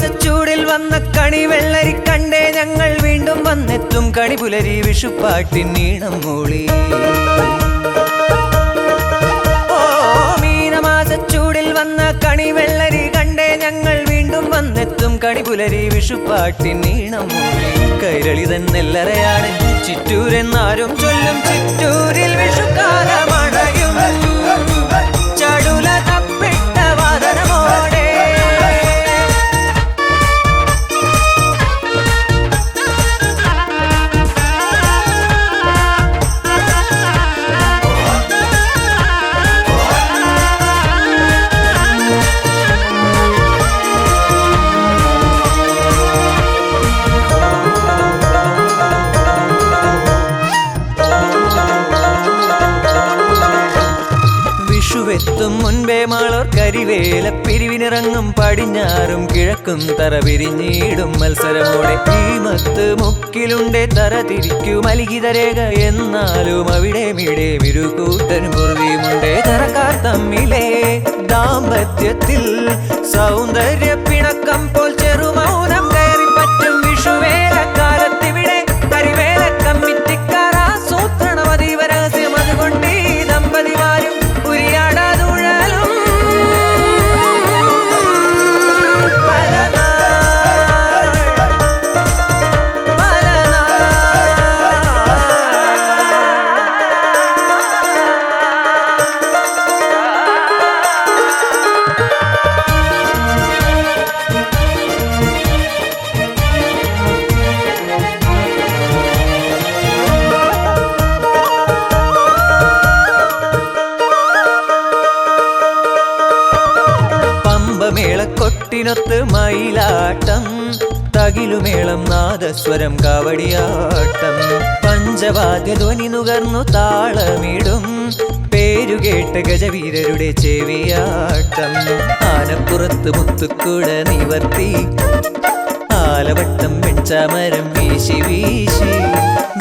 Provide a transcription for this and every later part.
മീനമാസച്ചൂടിൽ വന്ന കണിവെള്ളരി കണ്ടേ ഞങ്ങൾ വീണ്ടും വന്നെത്തും കണിപുലരി വിഷുപ്പാട്ടിൻ നീണം മൂളി. ഓ മീനമാസച്ചൂടിൽ വന്ന കണിവെള്ളരി കണ്ടേ ഞങ്ങൾ വീണ്ടും വന്നെത്തും കണിപുലരി വിഷുപ്പാട്ടിൻ നീണം മൂളി. കൈരളിതൻ നെല്ലറയാണ് ചിറ്റൂരെന്നാരും ചൊല്ലും ചിറ്റൂരിൽ വിഷുക്കാലമണയും ചടുല തപ്പിട്ട വാദനമോടെ. വിഷുവെത്തും മുൻപേ മാളോർ കരിവേല പിരിവിനിറങ്ങും പടിഞ്ഞാറും കിഴക്കും തറ പിരിഞ്ഞിടും മത്സരമോടെ. ഈ മത്ത് മുക്കിലുണ്ടേ തറ തിരിക്കും അലിഖിത രേഖ എന്നാലും അവിടെ മിടെ വിരുകൂട്ടൻ മുറിവുമുണ്ടേ. തറക്കാർ തമ്മിലെ ദാമ്പത്യത്തിൽ സൗന്ദര്യ പിണക്കം പോൽ ചെറുമൗനം കയറി പറ്റും വിഷുവേലക്കാലത്തിവിടെ കരിവേല കമ്മിറ്റിക്കാർ ആസൂത്രണം അതീവ രഹസ്യം. അതുകൊണ്ട് ഈ ദമ്പതിമാരും മേളക്കൊട്ടിനൊത്ത് മയിലാട്ടം തകിലുമേളം നാദസ്വരം കാവടിയാട്ടം. പഞ്ചവാദ്യ ധ്വനി നുകർന്നു താളമിടും പേരുകേട്ട ഗജവീരരുടെ ചെവിയാട്ടം. ആനപ്പുറത്ത് മുത്തുക്കുട നിവർത്തി ആലവട്ടം വെൺചാമരം വീശി വീശി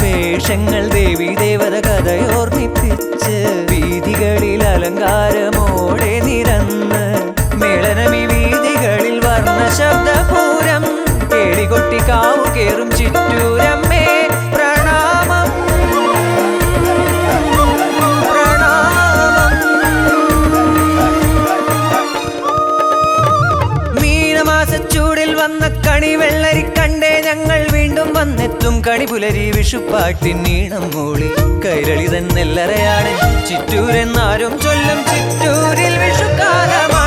വേഷങ്ങൾ ദേവി ദേവത കഥയോർമ്മിപ്പിച്ച് വീതികളിൽ അലങ്കാരമോടെ നിരന്ന് മേളനമി വീതികളിൽ വർണ്ണ ശബ്ദപൂരം കേളികൊട്ടി കാവു കേറും ചിറ്റൂരമ്മേ പ്രണാമം പ്രണാമം. മീനമാസച്ചൂടിൽ വന്ന കണിവെള്ളരി കണ്ടേ ഞങ്ങൾ വീണ്ടും വന്നെത്തും കണിപുലരി വിഷുപ്പാട്ടിൻ നീണം മൂളി. കൈരളിതൻ നെല്ലറയാണ് ചിറ്റൂരെന്നാരും ചൊല്ലും ചിറ്റൂരിൽ വിഷുക്കാലമാണ്.